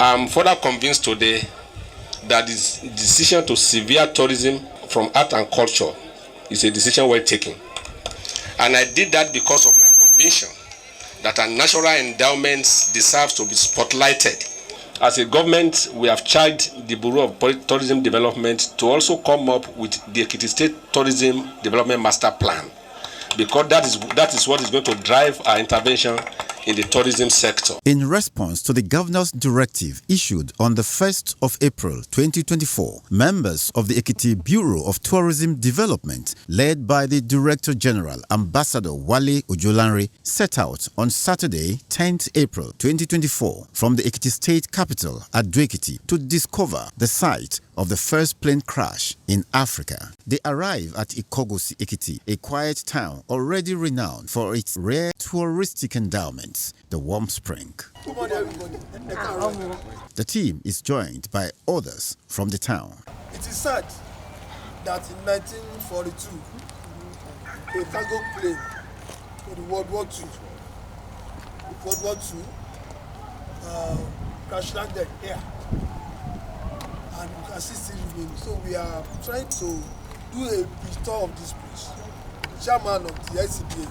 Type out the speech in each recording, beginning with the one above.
I'm further convinced today that this decision to severe tourism from art and culture is a decision well taken. And I did that because of my conviction that our natural endowments deserve to be spotlighted. As a government, we have charged the Bureau of Tourism Development to also come up with the Ekiti State Tourism Development Master Plan, because that is what is going to drive our intervention in the tourism sector. In response to the governor's directive issued on the 1st of April 2024, members of the Ekiti Bureau of Tourism Development, led by the Director General Ambassador Wale Ojolanre, set out on Saturday, 10th April 2024, from the Ekiti State capital at Ekiti to discover the site of the first plane crash in Africa. They arrive at Ikogosi, Ekiti, a quiet town already renowned for its rare touristic endowments, the warm spring. The team is joined by others from the town. It is sad that in 1942, a cargo plane for the World War II crash landed here. And you can see still remaining. So we are trying to do a restore of this place. The chairman of the ICBA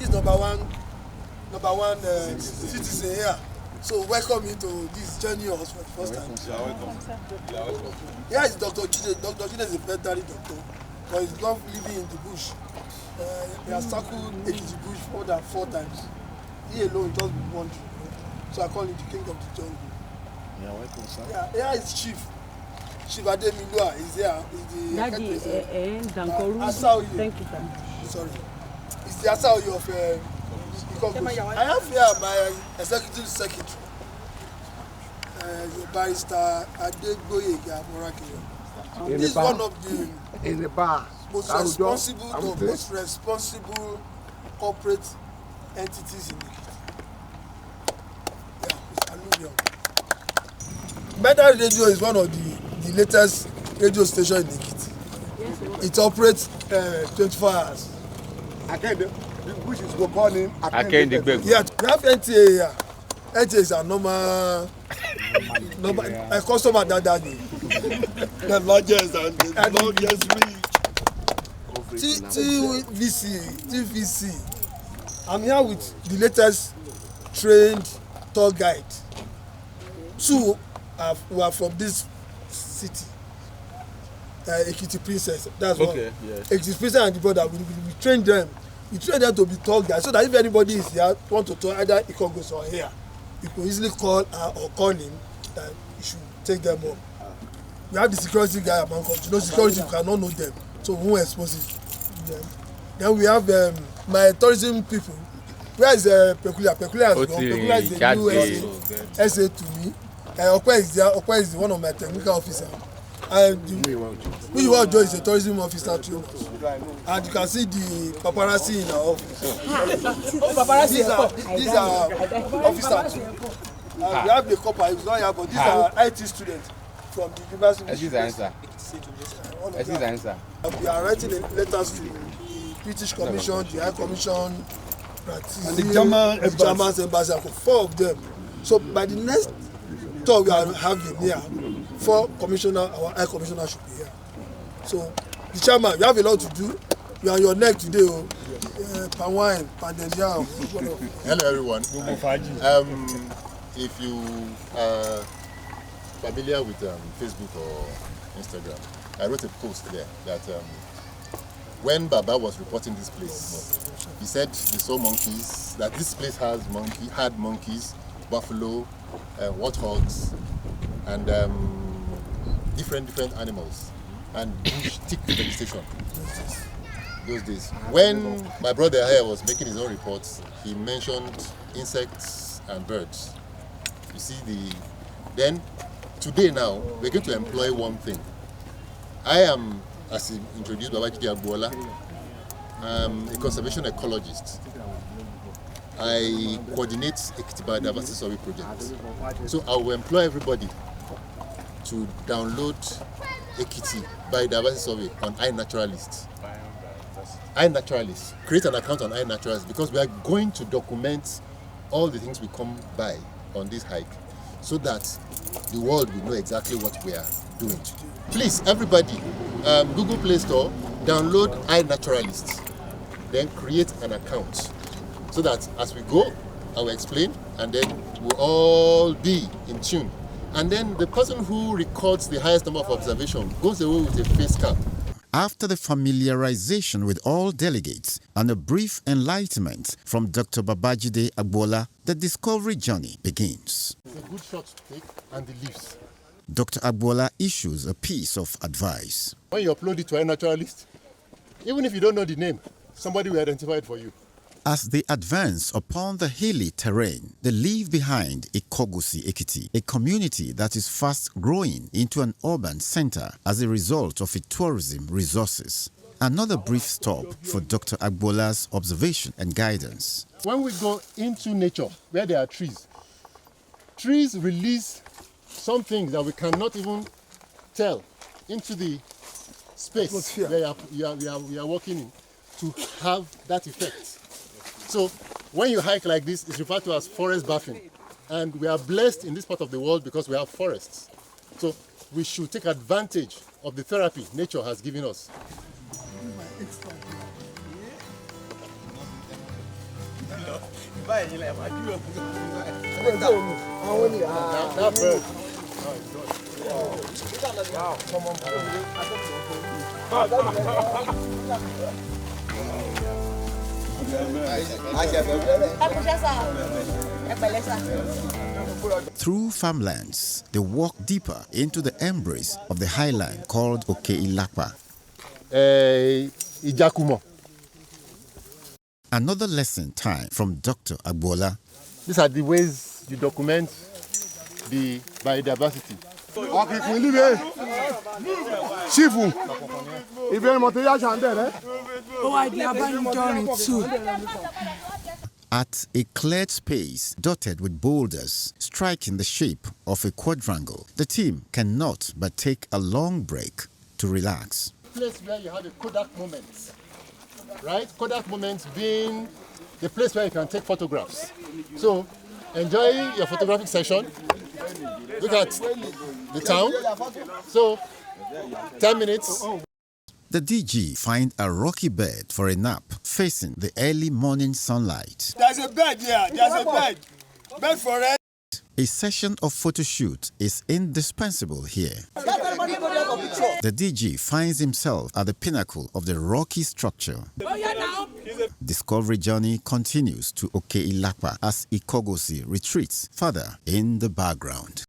is number one citizen here. So welcome into this journey of us for the first time. You are welcome. Here is Dr. Chide. Dr. Chide is a veterinary doctor, but he's not living in the bush. He has circled Ekiti bush more than 4 times. He alone just be wandering. So I call him the king of the jungle. You are welcome, sir. Yeah, here is Chief. Shivademilua is here. Is the Dankoru. Thank you, sir. Sorry. It's the Asaoye of I have here my executive secretary, Barrister Adegboyega Morakile. This is one of the most responsible corporate entities in Ekiti. Yeah, it's alluvium. Metal Radio is one of the latest radio station in Ekiti. It operates 24 hours. Which is what call him Akendigbegu. Yeah, we have NTA here. NTA is a normal a customer that day. the largest and the longest TVC. I'm here with the latest trained tour guide. 2 who are from this city. Ekiti Princess. That's okay, one. Yes. Ekiti Princess and the brother, we train them. We train them to be tour guides so that if anybody is here, want to tour either Ikogos or here, you can easily call her or call him that you should take them home. We have the security guy among us. You know, security, you cannot know them. So who exposes them? Then we have my tourism people. Where is Peculiar? Peculiar is gone. Peculiar is the new SA to me. Okwe is there. Okwe is one of my technical officers. And Muyiwa Joe is a tourism officer too. And you can see the paparazzi in our office. These are officers too. We have the copper, it's not here, but these are IT students from the university. We are writing letters to the British Commission, the High Commission, and the German embassy, 4 of them. So by the next tour we are having here, 4 commissioner, our High Commissioner should be here. So the chairman, you have a lot to do. You are on your neck today. Panwine, Pandendia. Hello everyone. If you are familiar with Facebook or Instagram, I wrote a post there that when Baba was reporting this place, he said he saw monkeys, that this place had monkeys, buffalo, warthogs, and different animals, and bush thick vegetation. Those days. When my brother here was making his own reports, he mentioned insects and birds. You see then today now, we're going to employ one thing. I am, as he introduced Babajide Agbola, a conservation ecologist. I coordinate Ekiti Biodiversity Survey project. So I will employ everybody to download Ekiti Biodiversity Survey on iNaturalist. iNaturalist. Create an account on iNaturalist because we are going to document all the things we come by on this hike, so that the world will know exactly what we are doing. Please, everybody, Google Play Store, download iNaturalist, then create an account so that as we go, I will explain, and then we'll all be in tune. And then the person who records the highest number of observation goes away with a face cap. After the familiarization with all delegates and a brief enlightenment from Dr. Babajide Agbola, the discovery journey begins. It's a good shot to take, and the leaves. Dr. Agbola issues a piece of advice. When you upload it to iNaturalist, even if you don't know the name, somebody will identify it for you. As they advance upon the hilly terrain, they leave behind Ikogosi Ekiti, a community that is fast growing into an urban center as a result of its tourism resources. Another brief stop for Dr. Agbola's observation and guidance. When we go into nature, where there are trees release some things that we cannot even tell into the space where we are walking in to have that effect. So when you hike like this, it's referred to as forest bathing. And we are blessed in this part of the world because we have forests. So we should take advantage of the therapy nature has given us. That bird. Through farmlands, they walk deeper into the embrace of the highland called Okeilapa. Ijakumo. Another lesson time from Dr. Agbola. These are the ways you document the biodiversity. At a cleared space dotted with boulders striking the shape of a quadrangle, the team cannot but take a long break to relax. Place where you have a Kodak moment, right? Kodak moments being the place where you can take photographs. So enjoy your photographic session. Look at the town. So 10 minutes. The DG find a rocky bed for a nap facing the early morning sunlight. There's a bed here. There's a bed. Bed for it. A session of photo shoot is indispensable here. The DG finds himself at the pinnacle of the rocky structure. Discovery journey continues to Okeilapa as Ikogosi retreats further in the background.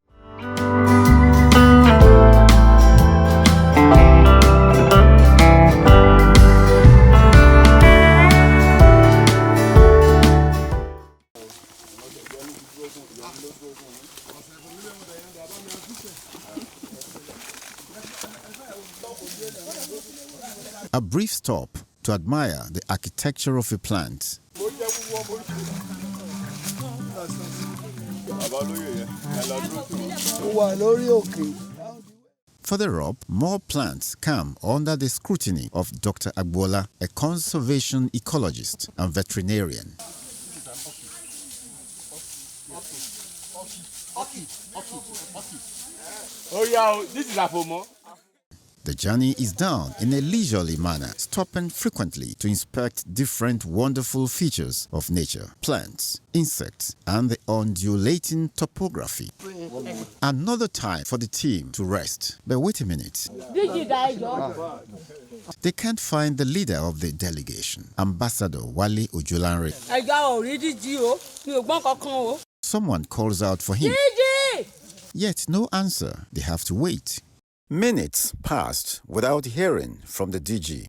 A brief stop to admire the architecture of a plant. Further up, more plants come under the scrutiny of Dr. Agbola, a conservation ecologist and veterinarian. Oh yeah, this is Apomo. The journey is done in a leisurely manner, stopping frequently to inspect different wonderful features of nature, plants, insects, and the undulating topography. Another time for the team to rest. But wait a minute. They can't find the leader of the delegation, Ambassador Wale Ojolanre. Someone calls out for him. Yet no answer. They have to wait. Minutes passed without hearing from the DG.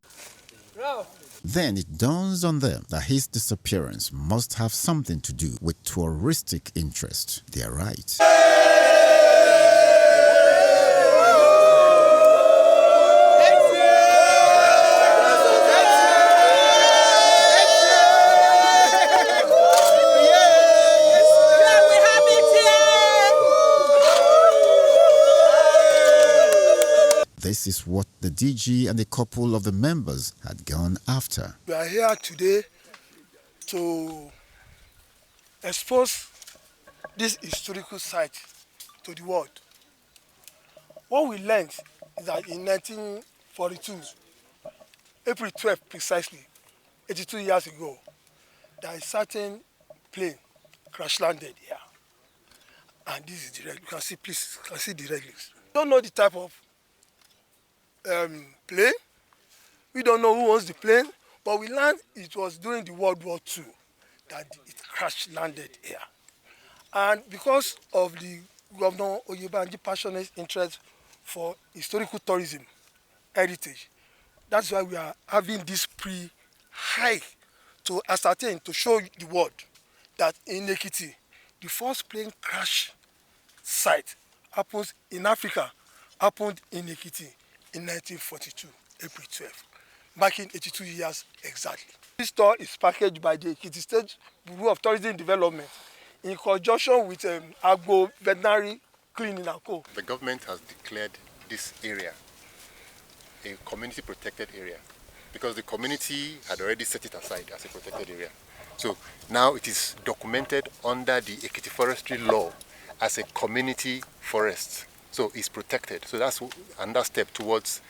Then it dawns on them that his disappearance must have something to do with touristic interest. They are right. This is what the DG and a couple of the members had gone after. We are here today to expose this historical site to the world. What we learned is that in 1942, April 12 precisely, 82 years ago, there is certain plane crash landed here. And this is the red. You can see, please, you can see the red list. Don't know the type of plane. We don't know who owns the plane, but we learned it was during the World War II that it crash landed here. And because of the Governor Oyebanji passionate interest for historical tourism heritage, that's why we are having this pre-hike to ascertain, to show the world that in Ekiti, the first plane crash site happens in Africa, happened in Ekiti in 1942, April 12, marking 82 years exactly. This tour is packaged by the Ekiti State Bureau of Tourism Development in conjunction with Agbo Veterinary Cleaning and Co. The government has declared this area a community protected area because the community had already set it aside as a protected area. So now it is documented under the Ekiti Forestry Law as a community forest. So it's protected. So that's another step towards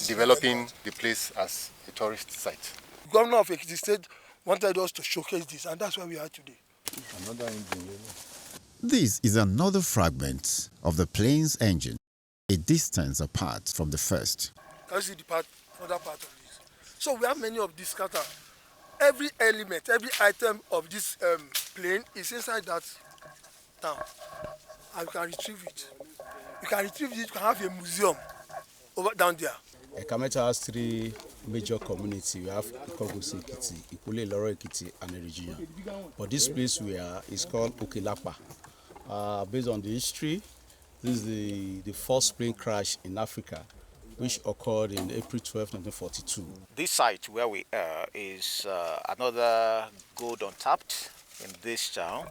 developing the place as a tourist site. The Governor of Ekiti State wanted us to showcase this, and that's why we are today. This is another fragment of the plane's engine, a distance apart from the first. Can you see the other part of this? So we have many of these scatter. Every element, every item of this plane is inside that town, and you can retrieve it. You can retrieve it. You can have a museum over down there. Ekameta has three major communities. We have Ikogosi Ekiti, Ikule Loro Ekiti, and Erijina. But this place we are is called Okilapa. Based on the history, this is the first plane crash in Africa, which occurred in April 12, 1942. This site where we are is another gold untapped in this town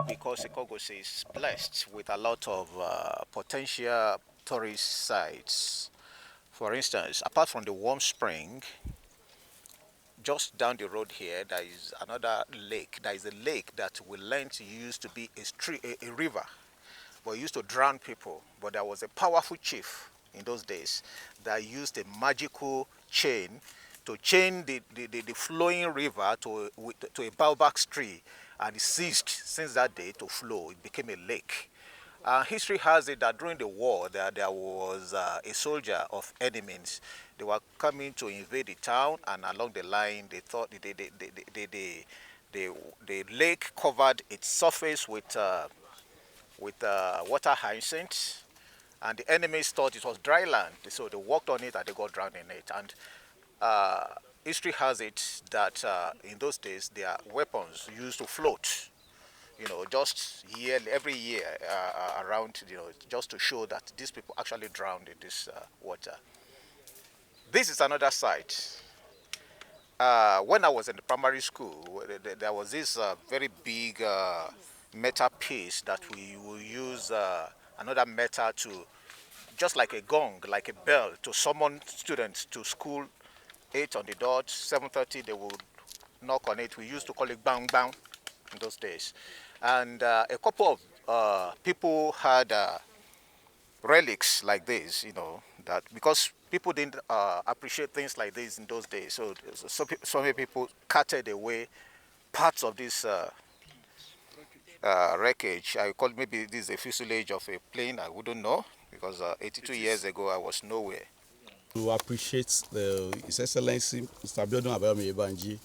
because Ikogosi is blessed with a lot of potential tourist sites. For instance, apart from the warm spring, just down the road here, there is another lake. There is a lake that we learned used to be a river, but it used to drown people. But there was a powerful chief in those days that used a magical chain to chain the flowing river to a baobab tree, and it ceased since that day to flow. It became a lake. History has it that during the war there was a soldier of enemies. They were coming to invade the town, and along the line they thought the lake covered its surface with water hyacinth, and the enemies thought it was dry land, so they walked on it and they got drowned in it. And history has it that in those days their weapons used to float, you know, just every year around, you know, just to show that these people actually drowned in this water. This is another site. When I was in the primary school, there was this very big metal piece that we will use another metal to, just like a gong, like a bell, to summon students to school. 8 on the dot, 7:30 they would knock on it. We used to call it bang bang in those days. And a couple of people had relics like this, you know, that because people didn't appreciate things like this in those days. So many people carted away parts of this wreckage. I call maybe this is a fuselage of a plane. I wouldn't know, because 82 years ago I was nowhere. To appreciate His Excellency Mr. Biodun Abayomi Oyebanji,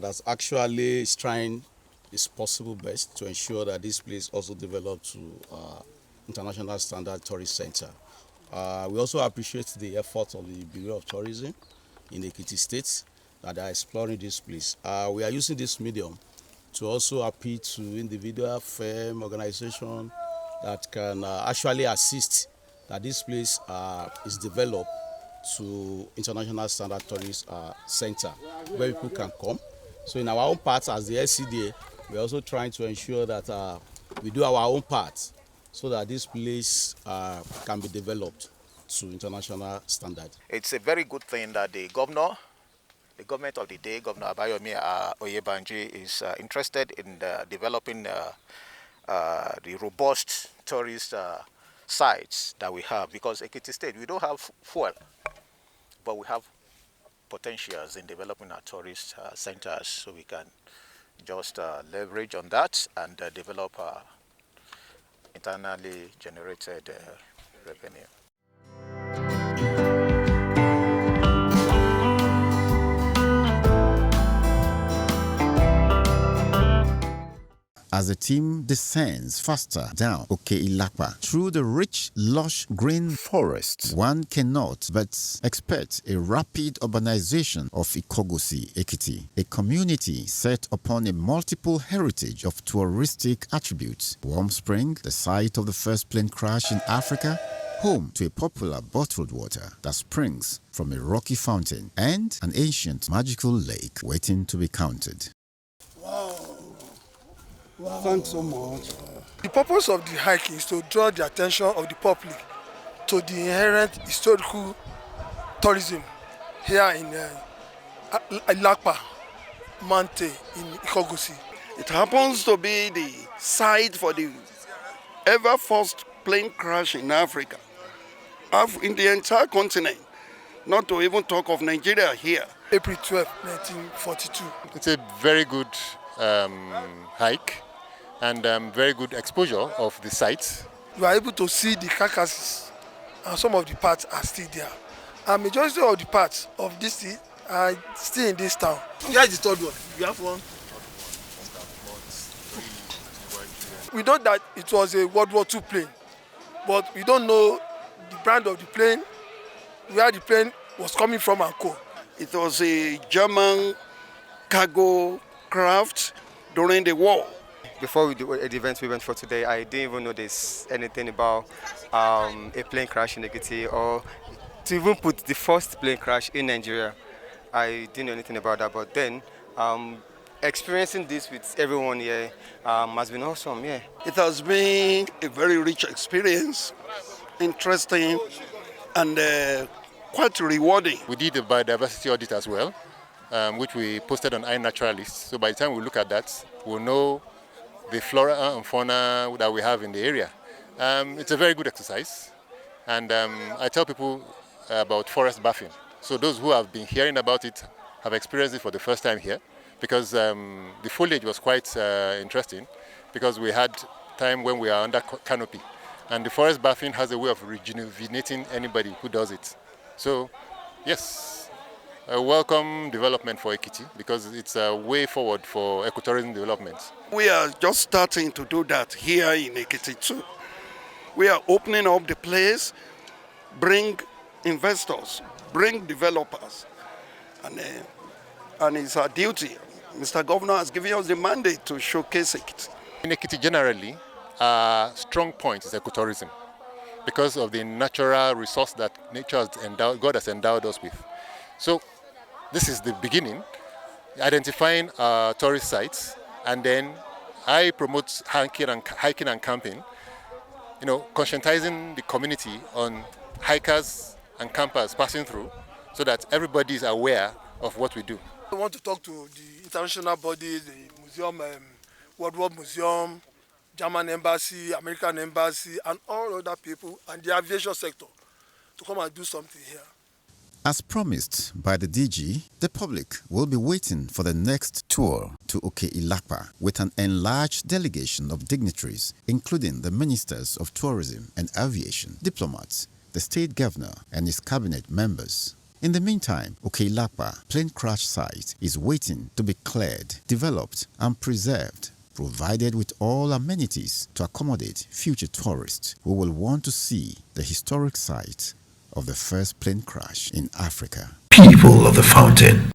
that's actually trying his possible best to ensure that this place also develops to international standard tourist center. We also appreciate the efforts of the Bureau of Tourism in Ekiti State that they are exploring this place. We are using this medium to also appeal to individual, firm, organization that can actually assist that this place is developed to international standard tourist center where people can come. So in our own part as the SCDA, we're also trying to ensure that we do our own part so that this place can be developed to international standard. It's a very good thing that the government of the day, Governor Abayomi Oyebanji, is interested in developing the robust tourist sites that we have, because Ekiti State, we don't have fuel, but we have potentials in developing our tourist centers, so we can just leverage on that and develop internally generated revenue. As the team descends faster down Oke-Ilapa through the rich, lush green forest, one cannot but expect a rapid urbanization of Ikogosi, Ekiti, a community set upon a multiple heritage of touristic attributes. Warm Spring, the site of the first plane crash in Africa, home to a popular bottled water that springs from a rocky fountain and an ancient magical lake waiting to be counted. Wow. Thanks so much. The purpose of the hike is to draw the attention of the public to the inherent historical tourism here in Ilapa Mountain in Ikogosi. It happens to be the site for the ever first plane crash in Africa, in the entire continent, not to even talk of Nigeria here. April 12, 1942. It's a very good hike and very good exposure of the site. You are able to see the carcasses, and some of the parts are still there. And majority of the parts of this thing are still in this town. Here is the third one. You have one. We know that it was a World War II plane, but we don't know the brand of the plane, where the plane was coming from and co. It was a German cargo craft during the war. Before the event we went for today, I didn't even know there's anything about a plane crash in Ekiti, or to even put the first plane crash in Nigeria. I didn't know anything about that, but then experiencing this with everyone here has been awesome. Yeah, it has been a very rich experience, interesting, and quite rewarding. We did a biodiversity audit as well, which we posted on iNaturalist. So by the time we look at that, we'll know the flora and fauna that we have in the area. It's a very good exercise, and I tell people about forest bathing. So those who have been hearing about it have experienced it for the first time here, because the foliage was quite interesting, because we had time when we are under canopy, and the forest bathing has a way of rejuvenating anybody who does it. So yes, a welcome development for Ekiti, because it's a way forward for ecotourism development. We are just starting to do that here in Ekiti too. We are opening up the place, bring investors, bring developers, and it's our duty. Mr. Governor has given us the mandate to showcase it. In Ekiti generally, strong point is ecotourism, because of the natural resource that God has endowed us with. So this is the beginning, identifying tourist sites, and then I promote hiking and camping, conscientizing the community on hikers and campers passing through, so that everybody is aware of what we do. I want to talk to the international bodies, the museum, World War Museum, German Embassy, American Embassy, and all other people, and the aviation sector, to come and do something here. As promised by the DG, the public will be waiting for the next tour to Oke-Ilapa with an enlarged delegation of dignitaries, including the Ministers of Tourism and Aviation, diplomats, the state governor and his cabinet members. In the meantime, Oke-Ilapa plane crash site is waiting to be cleared, developed and preserved, provided with all amenities to accommodate future tourists who will want to see the historic site of the first plane crash in Africa. People of the fountain.